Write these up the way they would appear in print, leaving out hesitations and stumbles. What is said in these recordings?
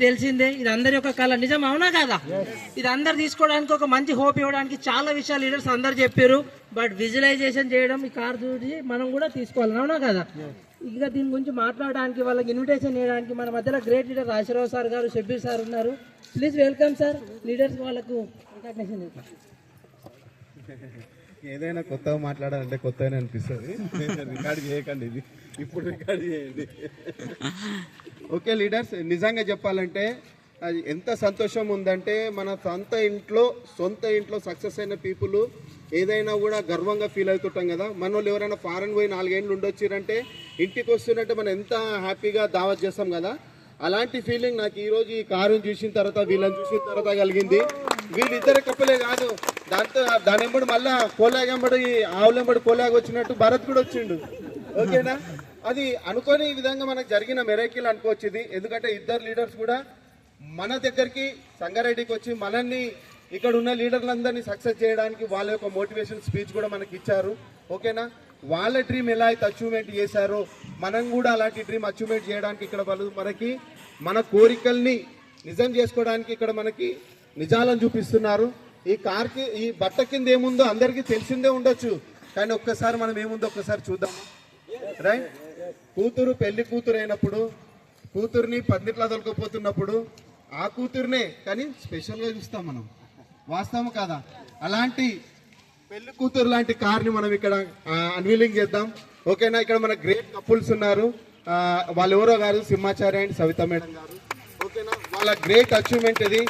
తెలిసిందే ఇది అందరి యొక్క కళ, నిజం అవునా కదా? ఇది అందరు తీసుకోవడానికి ఒక మంచి హోప్ ఇవ్వడానికి చాలా విషయాలు లీడర్స్ అందరు చెప్పారు. బట్ విజువలైజేషన్ చేయడం ఈ కార్ చూసి మనం కూడా తీసుకోవాలి, అవునా కదా? ఇంకా దీని గురించి మాట్లాడడానికి వాళ్ళకి ఇన్విటేషన్ చేయడానికి మన మధ్యలో గ్రేట్ లీడర్ రాజశేఖరరావు సార్ గారు, షబ్బీర్ సార్ ఉన్నారు. Please welcome sir. లీడర్స్ వాళ్ళకు రికగ్నిషన్. ఏదైనా కొత్తగా మాట్లాడాలంటే కొత్తగానే అనిపిస్తుంది. రికార్డ్ చేయకండి, ఇది ఇప్పుడు రికార్డ్ చేయండి. ఓకే లీడర్స్, నిజంగా చెప్పాలంటే అది ఎంత సంతోషం ఉందంటే మన సొంత ఇంట్లో సక్సెస్ అయిన పీపుల్ ఏదైనా కూడా గర్వంగా ఫీల్ అవుతుంటాం కదా. మన వాళ్ళు ఎవరైనా ఫారెన్ పోయి 4 ఏళ్ళు ఉండొచ్చిరంటే ఇంటికి వస్తున్నట్టే మనం ఎంత హ్యాపీగా దావత్ చేస్తాం కదా. అలాంటి ఫీలింగ్ నాకు ఈరోజు ఈ కారుని చూసిన తర్వాత, వీళ్ళని చూసిన తర్వాత కలిగింది. వీళ్ళిద్దరు కప్పులే కాదు, దాని ఎంబడి మళ్ళా కోలాగంబడి ఆవులెంబడి కోలాగ వచ్చినట్టు భరత్ కూడా వచ్చిండు. ఓకేనా? అది అనుకోని ఈ విధంగా మనకు జరిగిన మెరేకిల్ అనుకోవచ్చు ఇది. ఎందుకంటే ఇద్దరు లీడర్స్ కూడా మన దగ్గరికి సంగారెడ్డికి వచ్చి మనల్ని ఇక్కడ ఉన్న లీడర్లందరినీ సక్సెస్ చేయడానికి వాళ్ళ యొక్క మోటివేషన్ స్పీచ్ కూడా మనకి ఇచ్చారు. ఓకేనా? వాళ్ళ డ్రీమ్ ఎలా అయితే అచీవ్మెంట్ చేశారో మనం కూడా అలాంటి డ్రీమ్ అచీవ్మెంట్ చేయడానికి ఇక్కడ వాళ్ళు మనకి మన కోరికల్ని నిజం చేసుకోవడానికి ఇక్కడ మనకి నిజాలను చూపిస్తున్నారు. ఈ కార్కి ఈ బట్ట కింద ఏముందో అందరికీ తెలిసిందే ఉండొచ్చు, కానీ ఒక్కసారి మనం ఏముందో ఒక్కసారి చూద్దాం. రైట్? కూతురు పెళ్లి కూతురు అయినప్పుడు, కూతుర్ని పందిట్లా తొలకపోతున్నప్పుడు ఆ కూతురునే కానీ స్పెషల్గా చూస్తాం మనం, వాస్తవం కాదా? అలాంటి పెళ్లి కూతురు లాంటి కార్ని మనం ఇక్కడ అన్వీలింగ్ చేద్దాం. ఓకేనా? ఇక్కడ మన గ్రేట్ కపుల్స్ ఉన్నారు, వాళ్ళు ఎవరో గారు, సింహాచార్య అండ్ సవిత మేడం గారు. ఓకేనా? వాళ్ళ గ్రేట్ అచీవ్మెంట్ ఇది.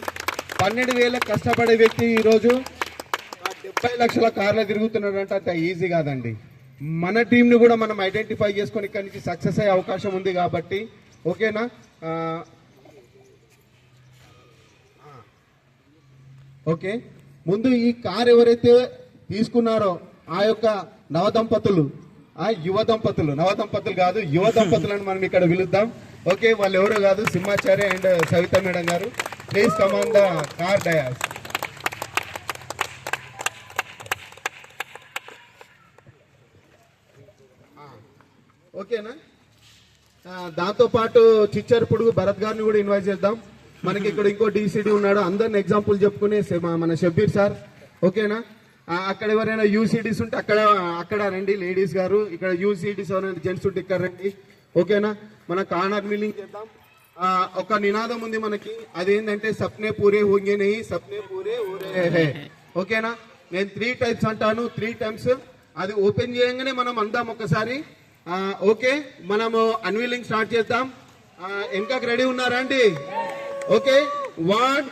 12,000 కష్టపడే వ్యక్తి ఈరోజు 70 లక్షల కార్లో తిరుగుతున్నాడంటే అంత ఈజీ కాదండి. మన టీంని కూడా మనం ఐడెంటిఫై చేసుకొని ఇక్కడి నుంచి సక్సెస్ అయ్యే అవకాశం ఉంది కాబట్టి. ఓకేనా? ఓకే, ముందు ఈ కార్ ఎవరైతే తీసుకున్నారో ఆ యొక్క నవదంపతులు కాదు, యువ దంపతులను మనం ఇక్కడ పిలుద్దాం. ఓకే, వాళ్ళు ఎవరో కాదు, సింహాచార్య అండ్ సవిత మేడం గారు. Please come on the car dais. ఓకేనా? దాంతో పాటు చిచ్చర్ పొడుగు భరత్ గారిని కూడా ఇన్వైట్ చేద్దాం. మనకి ఇక్కడ ఇంకో డీసీడీ ఉన్నాడు, అందరిని ఎగ్జాంపుల్ చెప్పుకునే మన షబ్బీర్ సార్. ఓకేనా? అక్కడ ఎవరైనా యూసీడీస్ ఉంటే అక్కడ రండి లేడీస్ గారు, ఇక్కడ యూసీడీస్ ఎవరైనా జెంట్స్ ఉంటే ఇక్కడ రండి. ఓకేనా? మన కార్నర్ మీలింగ్ చేద్దాం. ఒక నినాదం ఉంది మనకి, అదేంటంటే సప్నే పూరే హోంగే నహీ, సప్నే పూరే హోరే హై. ఓకేనా? నేను 3 టైమ్స్ అంటాను, 3 టైమ్స్ అది ఓపెన్ చేయగానే మనం అందాం ఒకసారి. ఓకే, మనము అన్వీలింగ్ స్టార్ట్ చేద్దాం. వెనకకి రెడీ ఉన్నారా అండి? ఓకే, 1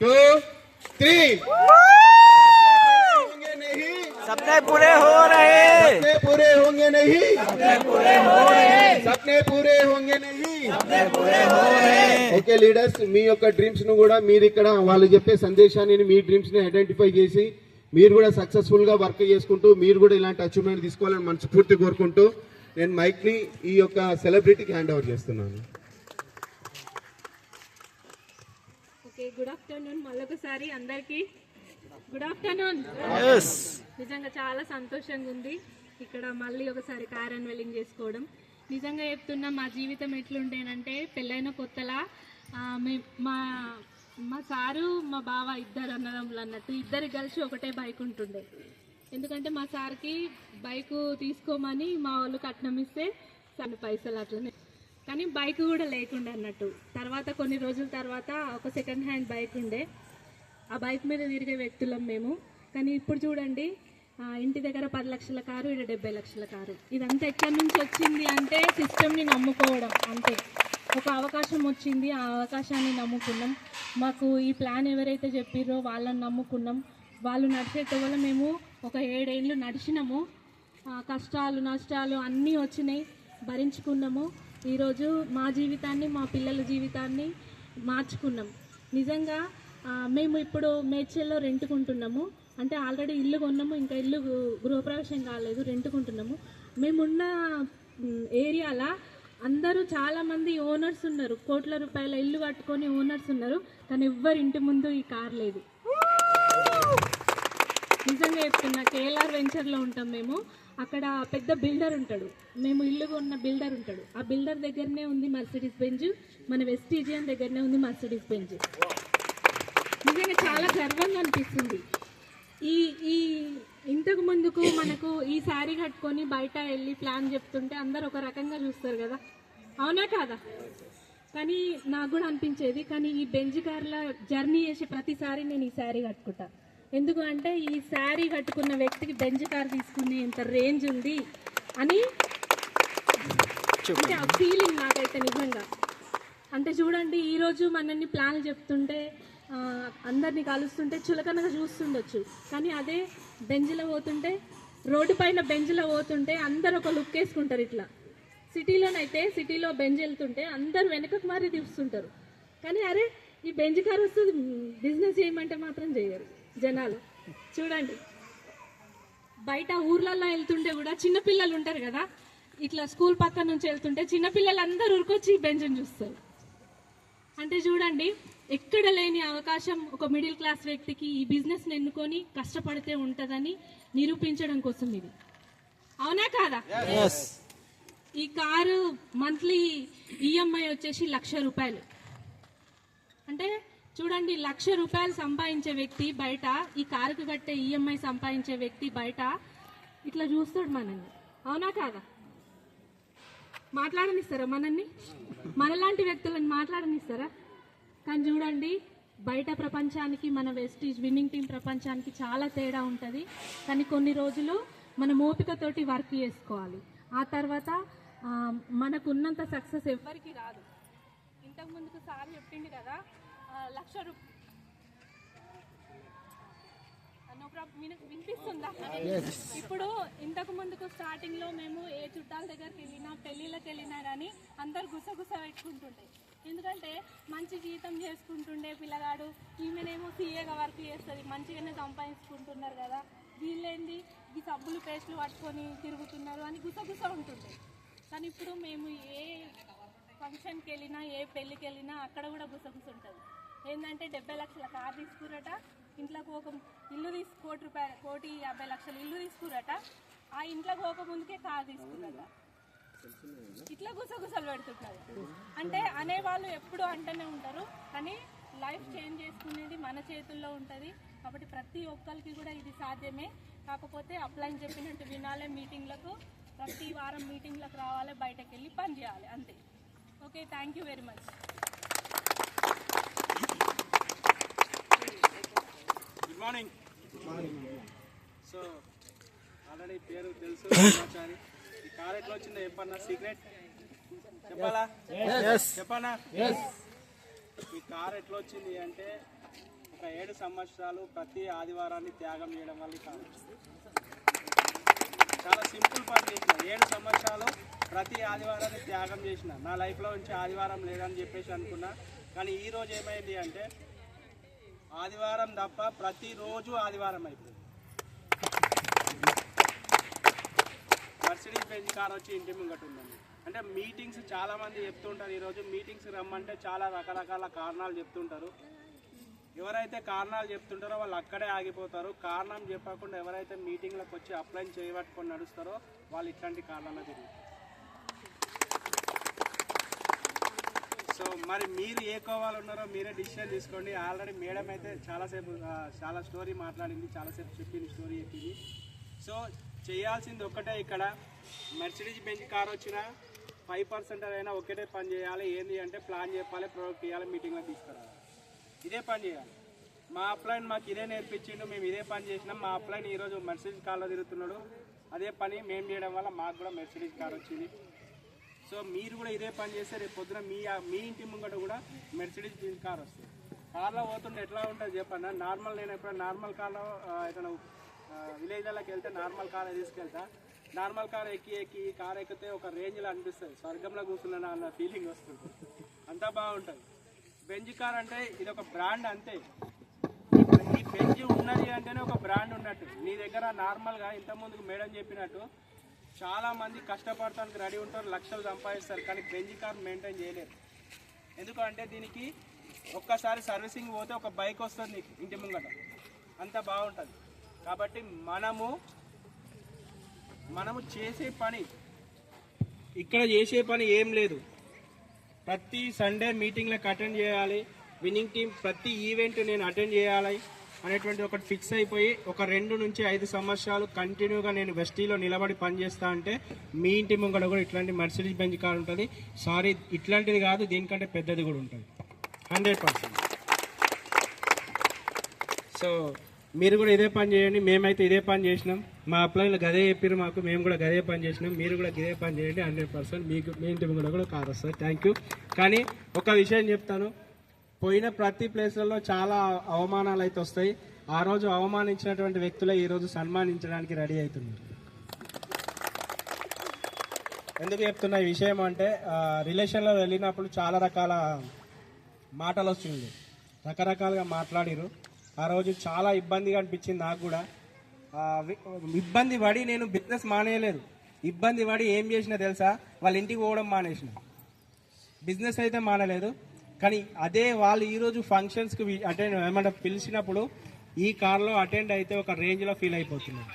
2 3. सपने पूरे हो रहे, सपने पूरे होंगे नहीं, सपने पूरे हो रहे, सपने पूरे होंगे नहीं, सपने पूरे हो रहे. ఓకే లీడర్స్, మీ యొక్క డ్రీమ్స్ ను కూడా మీరు ఇక్కడ వాళ్ళు చెప్పే సందేశాన్ని మీ డ్రీమ్స్ ని ఐడెంటిఫై చేసి మీరు కూడా సక్సెస్ఫుల్ గా వర్క్ చేసుకుంటూ మీరు కూడా ఇలాంటి అచీవ్మెంట్ తీసుకోవాలని మనస్ఫూర్తి కోరుకుంటూ నేను మైక్ ని ఈ యొక్క సెలబ్రిటీకి హ్యాండ్ ఓవర్ చేస్తున్నాను. ఓకే, గుడ్ ఆఫ్టర్నూన్ మళ్ళొకసారి అందరికీ. Good afternoon. నిజంగా చాలా సంతోషంగా ఉంది ఇక్కడ మళ్ళీ ఒకసారి కార్ అన్వీలింగ్ చేసుకోవడం. నిజంగా చెప్తున్నా, మా జీవితం ఎట్లుండేనంటే పెళ్ళైన కొత్తలా మా సారు మా బావ ఇద్దరు అన్నదమ్ములు అన్నట్టు ఇద్దరు కలిసి ఒకటే బైక్ ఉంటుండే. ఎందుకంటే మా సార్కి బైకు తీసుకోమని మా వాళ్ళు కట్నం ఇస్తే సన్ని పైసలు అట్లనే, కానీ బైక్ కూడా లేకుండే అన్నట్టు. తర్వాత కొన్ని రోజుల తర్వాత ఒక సెకండ్ హ్యాండ్ బైక్ ఉండే, ఆ బైక్ మీద తిరిగే వ్యక్తులం మేము. కానీ ఇప్పుడు చూడండి, ఇంటి దగ్గర 10 లక్షల కారు, ఇక్కడ 70 లక్షల కారు. ఇదంతా ఎక్కడి నుంచి వచ్చింది అంటే సిస్టమ్ని నమ్ముకోవడం అంతే. ఒక అవకాశం వచ్చింది, ఆ అవకాశాన్ని నమ్ముకున్నాం. మాకు ఈ ప్లాన్ ఎవరైతే చెప్పిర్రో వాళ్ళని నమ్ముకున్నాం. వాళ్ళు నడిచేట వల్ల మేము ఒక 7 ఏళ్ళు నడిచినాము. కష్టాలు నష్టాలు అన్నీ వచ్చినాయి, భరించుకున్నాము. ఈరోజు మా జీవితాన్ని, మా పిల్లల జీవితాన్ని మార్చుకున్నాం. నిజంగా మేము ఇప్పుడు మేడ్చల్లో రెంట్కుంటున్నాము. అంటే ఆల్రెడీ ఇల్లు కొన్నాము, ఇంకా ఇల్లు గృహప్రవేశం కాలేదు, రెంట్కుంటున్నాము. మేమున్న ఏరియాలో అందరూ చాలామంది ఓనర్స్ ఉన్నారు, కోట్ల రూపాయల ఇల్లు కట్టుకొని ఓనర్స్ ఉన్నారు, కానీ ఎవ్వరి ఇంటి ముందు ఈ కార్ లేదు. నిజంగా చెప్తున్నా, కేఎల్ఆర్ వెంచర్లో ఉంటాం మేము. అక్కడ పెద్ద బిల్డర్ ఉంటాడు, మేము ఇల్లు ఉన్న బిల్డర్ ఉంటాడు, ఆ బిల్డర్ దగ్గరనే ఉంది మర్సిడీస్ బెంజ్, మన వెస్టీజియన్ దగ్గరనే ఉంది మర్సిడీస్ బెంజ్. నిజంగా చాలా గర్వంగా అనిపిస్తుంది. ఈ ఇంతకు ముందుకు మనకు ఈ శారీ కట్టుకొని బయట వెళ్ళి ప్లాన్ చెప్తుంటే అందరు ఒక రకంగా చూస్తారు కదా, అవునా కాదా? కానీ నాకు కూడా అనిపించేది, కానీ ఈ బెంజ్ కార్ల జర్నీ చేసే ప్రతిసారి నేను ఈ శారీ కట్టుకుంటా. ఎందుకు అంటే ఈ శారీ కట్టుకున్న వ్యక్తికి బెంజ్ కార్ తీసుకునే ఎంత రేంజ్ ఉంది అని అంటే ఆ ఫీలింగ్ నాకైతే నిజంగా. అంటే చూడండి, ఈరోజు మనల్ని ప్లాన్లు చెప్తుంటే అందరినీ కలుస్తుంటే చులకనగా చూస్తుండొచ్చు, కానీ అదే బెంజ్లో పోతుంటే, రోడ్డు పైన బెంజ్లో పోతుంటే అందరు ఒక లుక్ వేసుకుంటారు. ఇట్లా సిటీలో బెంజ్ వెళ్తుంటే అందరు వెనకకు మారి తీస్తుంటారు, కానీ అరే ఈ బెంజ్ కార్ వస్తుంది బిజినెస్ చేయమంటే మాత్రం చేయరు జనాలు. చూడండి, బయట ఊర్లలో వెళ్తుంటే కూడా చిన్నపిల్లలు ఉంటారు కదా, ఇట్లా స్కూల్ పక్క నుంచి వెళ్తుంటే చిన్నపిల్లలు అందరూ ఉరికొచ్చి ఈ బెంజ్ని చూస్తారు. అంటే చూడండి, ఎక్కడ లేని అవకాశం ఒక మిడిల్ క్లాస్ వ్యక్తికి ఈ బిజినెస్ని ఎన్నుకొని కష్టపడితే ఉంటుందని నిరూపించడం కోసం ఇది, అవునా కాదా? ఈ కారు మంత్లీ ఈఎంఐ వచ్చేసి 1,00,000 రూపాయలు. అంటే చూడండి, 1,00,000 రూపాయలు సంపాదించే వ్యక్తి బయట, ఈ కారుకు కట్టే ఈఎంఐ సంపాదించే వ్యక్తి బయట ఇట్లా చూస్తాడు మనల్ని, అవునా కాదా? మాట్లాడనిస్తారా మనల్ని? మనలాంటి వ్యక్తులను మాట్లాడనిస్తారా? కానీ చూడండి, బయట ప్రపంచానికి మన వెస్టీజ్ విన్నింగ్ టీం ప్రపంచానికి చాలా తేడా ఉంటుంది. కానీ కొన్ని రోజులు మనం ఓపికతోటి వర్క్ చేసుకోవాలి. ఆ తర్వాత మనకున్నంత సక్సెస్ ఎవ్వరికి రాదు. ఇంతకుముందుకు సార్ చెప్పింది కదా, 1,00,000 రూపాయలు వినిపిస్తుందా? ఇప్పుడు ఇంతకు ముందుకు స్టార్టింగ్ లో మేము ఏ చుట్టాల దగ్గరికి వెళ్ళినా పెళ్లిళ్ళకి వెళ్ళినా కానీ అందరు గుసగుస పెట్టుకుంటుండే. ఎందుకంటే మంచి జీతం చేసుకుంటుండే పిల్లగాడు, ఈమెనేమో సీఏగా వర్క్ చేస్తుంది, మంచిగానే సంపాదించుకుంటున్నారు కదా, వీళ్ళేంది ఈ సబ్బులు పేస్టులు పట్టుకొని తిరుగుతున్నారు అని గుసగుస ఉంటుండే. కానీ ఇప్పుడు మేము ఏ ఫంక్షన్కి వెళ్ళినా ఏ పెళ్ళికి వెళ్ళినా అక్కడ కూడా గుసగుస ఉంటుంది. ఏంటంటే 70 లక్షల కారు తీసుకురట, ఇంట్లోకి ఒక ఇల్లు ₹1,50,00,000 ఇల్లు తీసుకురట, ఆ ఇంట్లోకి ఒక ముందుకే కారు తీసుకురట. ఇట్లా గుసగుసలు పెడుతుంటారు. అంటే అనేవాళ్ళు ఎప్పుడు అంటూనే ఉంటారు, కానీ లైఫ్ చేంజ్ చేసుకునేది మన చేతుల్లో ఉంటుంది. కాబట్టి ప్రతి ఒక్కరికి కూడా ఇది సాధ్యమే. కాకపోతే అప్లైన్ చెప్పినట్టు వినాలి, మీటింగ్లకు ప్రతి వారం మీటింగ్లకు రావాలి, బయటకు వెళ్ళి పని చేయాలి, అంతే. Okay, thank you very much. Good morning. So already పేరు తెలుసు సమాచారి. ఈ కార్ ఎట్లా వచ్చిందో చెప్పన్నా, సీక్రెట్ చెప్పాలా? చెప్పనా? ఈ కార్ ఎట్లా వచ్చింది అంటే ఒక 7 సంవత్సరాలు ప్రతి ఆదివారాన్ని త్యాగం చేయడం వల్ల ఈ కార్ వచ్చింది. చాలా సింపుల్ పని చేసిన, 7 సంవత్సరాలు ప్రతి ఆదివారాన్ని త్యాగం చేసిన. నా లైఫ్లో నుంచి ఆదివారం లేదని చెప్పేసి అనుకున్నా, కానీ ఈరోజు ఏమైంది అంటే ఆదివారం తప్ప ప్రతిరోజు ఆదివారం అయిపోయింది. మర్సిడీస్ బెంజ్ కార్ వచ్చి ఇంటి ముంగట ఉందండి. అంటే మీటింగ్స్ చాలామంది చెప్తుంటారు, ఈరోజు మీటింగ్స్ రమ్మంటే చాలా రకరకాల కారణాలు చెప్తుంటారు. ఎవరైతే కారణాలు చెప్తుంటారో వాళ్ళు అక్కడే ఆగిపోతారు. కారణం చెప్పకుండా ఎవరైతే మీటింగ్లకు వచ్చి అప్లై చేయబట్టుకొని నడుస్తారో వాళ్ళు ఇట్లాంటి కారణాలు తిరుగుతారు. సో మరి మీరు ఏ కోవాలు ఉన్నారో మీరే డిసిషన్ తీసుకోండి. ఆల్రెడీ మేడం అయితే చాలా స్టోరీ మాట్లాడింది, చాలాసేపు చెప్పింది, స్టోరీ చెప్పింది. సో చేయాల్సింది ఒక్కటే, ఇక్కడ మెర్సిడీస్ బెంజ్ కార్ వచ్చినా 5% అయినా ఒకటే పని చేయాలి. ఏంటి అంటే ప్లాన్ చెప్పాలి, ప్రొడక్ట్ ఇవ్వాలి, మీటింగ్లో తీసుకురావాలి, ఇదే పని చేయాలి. మా అప్లైన్ మాకు ఇదే నేర్పించిండు, మేము ఇదే పని చేసినాం. మా అప్లైన్ ఈరోజు మెర్సిడీస్ కార్లో తిరుగుతున్నాడు. అదే పని మేము చేయడం వల్ల మాకు కూడా మెర్సిడీస్ కార్ వచ్చింది. సో మీరు కూడా ఇదే పని చేస్తే రేపు పొద్దున మీ ఇంటి ముంగట కూడా మెర్సిడీస్ బెంజ్ కార్ వస్తుంది. కార్లో పోతుంటే ఎట్లా ఉంటుంది చెప్పండి. నేను ఎప్పుడైనా నార్మల్ కార్లో ఏదైనా విలేజ్లకి వెళ్తే నార్మల్ కార్ తీసుకెళ్తా. నార్మల్ కార్ ఎక్కి కార్ ఎక్కితే ఒక రేంజ్లో అనిపిస్తుంది, స్వర్గంలో కూర్చున్నాను అన్న ఫీలింగ్ వస్తుంది, అంతా బాగుంటుంది. బెంజ్ కార్ అంటే ఇది ఒక బ్రాండ్ అంతే. ఈ బెంజ్ ఉన్నది అంటేనే ఒక బ్రాండ్ ఉన్నట్టు. నీ దగ్గర నార్మల్గా ఇంతకుముందుకు మేడం చెప్పినట్టు చాలామంది కష్టపడటానికి రెడీ ఉంటారు, లక్షలు సంపాదిస్తారు, కానీ బెంజ్ కార్ మెయింటైన్ చేయలేరు. ఎందుకంటే దీనికి ఒక్కసారి సర్వీసింగ్ పోతే ఒక బైక్ వస్తుంది నీకు ఇంటి ముంగట, అంత బాగుంటుంది. కాబట్టి మనము మనము చేసే పని ఇక్కడ చేసే పని ఏం లేదు. ప్రతి సండే మీటింగ్లకు అటెండ్ చేయాలి, విన్నింగ్ టీం ప్రతి ఈవెంట్ నేను అటెండ్ చేయాలి అనేటువంటి ఒకటి ఫిక్స్ అయిపోయి ఒక 2 నుంచి 5 సంవత్సరాలు కంటిన్యూగా నేను వెస్టీలో నిలబడి పనిచేస్తా అంటే మీ ఇంటి ముంగడ కూడా ఇట్లాంటి మర్సిడీస్ బెంజ్ కార్ ఉంటుంది. సారీ, ఇట్లాంటిది కాదు, దీనికంటే పెద్దది కూడా ఉంటుంది 100%. సో మీరు కూడా ఇదే పని చేయండి. మేమైతే ఇదే పని చేసినాం, మా అప్లైన్లు గదే చెప్పారు మాకు, మేము కూడా గదే పని చేసినాం. మీరు కూడా ఇదే పని చేయండి, 100% మీకు మీ ఇంటి ముంగడ కూడా కార్ వస్తుంది. Thank you. కానీ ఒక విషయం చెప్తాను, పోయిన ప్రతి ప్లేస్లలో చాలా అవమానాలు అయితే వస్తాయి. ఆ రోజు అవమానించినటువంటి వ్యక్తులే ఈరోజు సన్మానించడానికి రెడీ అవుతున్నారు. ఎందుకు చెప్తున్నా ఈ విషయం అంటే, రిలేషన్లో వెళ్ళినప్పుడు చాలా రకాల మాటలు వచ్చింది, రకరకాలుగా మాట్లాడిరు. ఆ రోజు చాలా ఇబ్బందిగా అనిపించింది నాకు కూడా. ఇబ్బంది పడి నేను బిజినెస్ మానేయలేదు, ఇబ్బంది పడి ఏం చేసినా తెలుసా, వాళ్ళ ఇంటికి పోవడం మానేసిన. బిజినెస్ అయితే మానలేదు, కానీ అదే వాళ్ళు ఈరోజు ఫంక్షన్స్కి అటెండ్ ఏమంటే పిలిచినప్పుడు ఈ కార్లో అటెండ్ అయితే ఒక రేంజ్లో ఫీల్ అయిపోతున్నారు.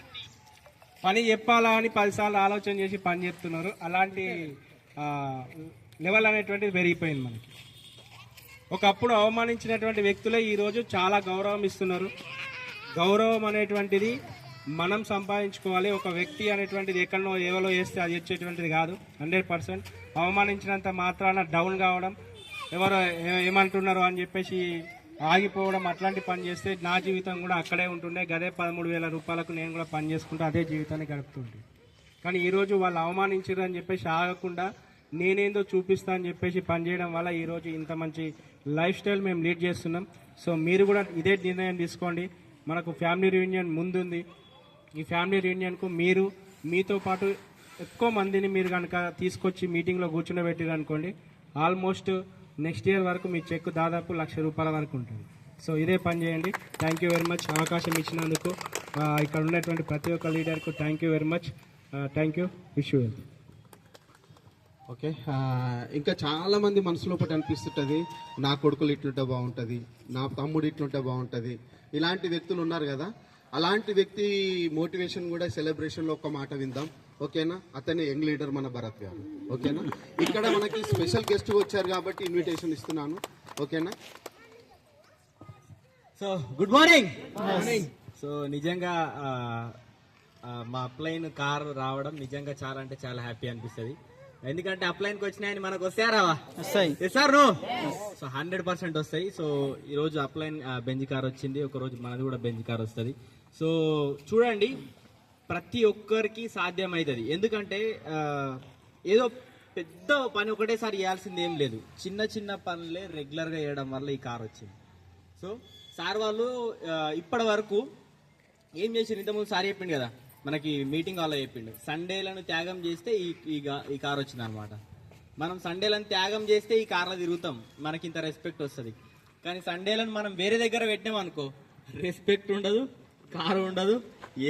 పని చెప్పాలా అని 10 సార్లు ఆలోచన చేసి పని చెప్తున్నారు. అలాంటి లెవెల్ అనేటువంటిది పెరిగిపోయింది మనకి. ఒకప్పుడు అవమానించినటువంటి వ్యక్తులే ఈరోజు చాలా గౌరవం ఇస్తున్నారు. గౌరవం అనేటువంటిది మనం సంపాదించుకోవాలి. ఒక వ్యక్తి అనేటువంటిది ఎక్కడనో ఏవలో వేస్తే అది వచ్చేటువంటిది కాదు. 100% అవమానించినంత మాత్రాన డౌన్ కావడం, ఎవరో ఏమంటున్నారు అని చెప్పేసి ఆగిపోవడం, అట్లాంటి పని చేస్తే నా జీవితం కూడా అక్కడే ఉంటుండే. గదే 13,000 రూపాయలకు నేను కూడా పని చేసుకుంటూ అదే జీవితాన్ని గడుపుతుంటే. కానీ ఈరోజు వాళ్ళు అవమానించారు అని చెప్పేసి ఆగకుండా నేనేందో చూపిస్తా అని చెప్పేసి పనిచేయడం వల్ల ఈరోజు ఇంత మంచి లైఫ్ స్టైల్ మేము లీడ్ చేస్తున్నాం. సో మీరు కూడా ఇదే నిర్ణయం తీసుకోండి. మనకు ఫ్యామిలీ రీయూనియన్ ముందుంది. ఈ ఫ్యామిలీ రీయూనియన్కు మీరు మీతో పాటు ఎక్కువ మందిని మీరు కనుక తీసుకొచ్చి మీటింగ్లో కూర్చుండబెట్టారు అనుకోండి, ఆల్మోస్ట్ నెక్స్ట్ ఇయర్ వరకు మీ చెక్ దాదాపు ₹1,00,000 వరకు ఉంటుంది. సో ఇదే పని చేయండి. థ్యాంక్ యూ వెరీ మచ్ అవకాశం ఇచ్చినందుకు. ఇక్కడ ఉన్నటువంటి ప్రతి ఒక్క లీడర్కు thank you very much. Thank you. Wish you well. Okay, ఇంకా చాలా మంది మనసులో ఒకటి అనిపిస్తుంటుంది, నా కొడుకులు ఇట్లుంటే బాగుంటుంది, నా తమ్ముడు ఇట్లుంటే బాగుంటుంది. ఇలాంటి వ్యక్తులు ఉన్నారు కదా, అలాంటి వ్యక్తి మోటివేషన్ కూడా సెలబ్రేషన్లో ఒక మాట విందాం. ఓకేనా? అతనే యంగ్ లీడర్ మన భరత్ గారు. ఓకేనా? ఇక్కడ మనకి స్పెషల్ గెస్ట్ వచ్చారు కాబట్టి ఇన్విటేషన్ ఇస్తున్నాను. ఓకేనా? So good morning. సో నిజంగా మా అప్లైన్ కార్ రావడం నిజంగా చాలా అంటే చాలా హ్యాపీ అనిపిస్తుంది. ఎందుకంటే అప్లైన్కి వచ్చినాయని మనకు వస్తాయారావా? Sir no. సో 100% వస్తాయి. సో ఈరోజు అప్లైన్ బెంజ్ కార్ వచ్చింది, ఒకరోజు మనది కూడా బెంజ్ కార్ వస్తుంది. సో చూడండి, ప్రతి ఒక్కరికి సాధ్యమవుతుంది. ఎందుకంటే ఏదో పెద్ద పని ఒకటేసారి చేయాల్సింది ఏం లేదు, చిన్న చిన్న పనులే రెగ్యులర్గా చేయడం వల్ల ఈ కార్ వచ్చింది. సో సార్ వాళ్ళు ఇప్పటి వరకు ఏం చేసారు, ఇంతకుముందు సార్ చెప్పిండు కదా, మనకి మీటింగ్ హాల్లో చెప్పిండు, సండేలను త్యాగం చేస్తే ఈ కార్ వచ్చింది అనమాట. మనం సండేలను త్యాగం చేస్తే ఈ కార్లో తిరుగుతాం, మనకి ఇంత రెస్పెక్ట్ వస్తుంది. కానీ సండేలను మనం వేరే దగ్గర పెట్టినాం అనుకో, రెస్పెక్ట్ ఉండదు, కారు ఉండదు,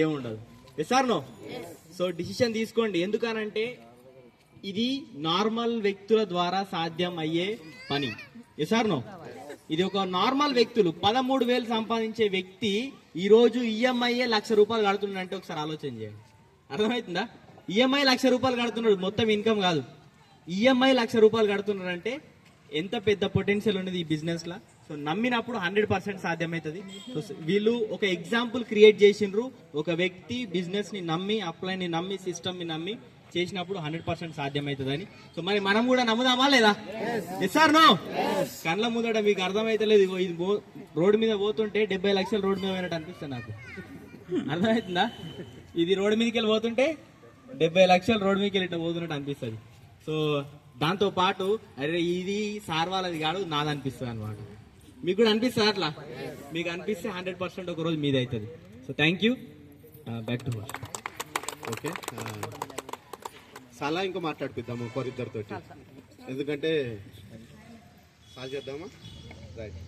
ఏముండదు. Sir no. సో డిసిషన్ తీసుకోండి. ఎందుకనంటే ఇది నార్మల్ వ్యక్తుల ద్వారా సాధ్యం అయ్యే పని. Sir no. ఇది ఒక నార్మల్ వ్యక్తులు 13,000 సంపాదించే వ్యక్తి ఈరోజు ఈఎంఐ ₹1,00,000 కడుతున్నాడంటే ఒకసారి ఆలోచన చేయండి. అర్థమవుతుందా? ఈఎంఐ ₹1,00,000 కడుతున్నాడు, మొత్తం ఇన్కమ్ కాదు. ఈఎంఐ ₹1,00,000 కడుతున్నాడంటే ఎంత పెద్ద పొటెన్షియల్ ఉన్నది ఈ బిజినెస్ లా. సో నమ్మినప్పుడు 100% సాధ్యమవుతుంది. సో వీళ్ళు ఒక ఎగ్జాంపుల్ క్రియేట్ చేసిండ్రు. ఒక వ్యక్తి బిజినెస్ ని నమ్మి, అప్లైన్ ని నమ్మి, సిస్టమ్ ని నమ్మి చేసినప్పుడు 100% సాధ్యమవుతుందని. సో మరి మనం కూడా నమ్ముదామా లేదా? Sir no. కళ్ళ ముందట మీకు అర్థమైతలేదు, ఇది రోడ్డు మీద పోతుంటే 70 లక్షలు రోడ్డు మీద పోయినట్టు అనిపిస్తుంది నాకు. అర్థమవుతుందా? ఇది రోడ్డు మీదకి వెళ్ళి పోతుంటే 70 లక్షలు రోడ్డు మీదకి వెళ్ళి పోతున్నట్టు అనిపిస్తుంది. సో దాంతో పాటు అరే ఇది సార్ వాళ్ళది కాదు నాది అనిపిస్తుంది అనమాట. మీకు కూడా అనిపిస్తుంది అట్లా? మీకు అనిపిస్తే 100% ఒక రోజు మీది అవుతుంది. So thank you. Back to host. Okay, చాలా ఇంకా మాట్లాడిపిద్దాము ఒకరిద్దరితో, ఎందుకంటే సాల్ చేద్దామా? రైట్.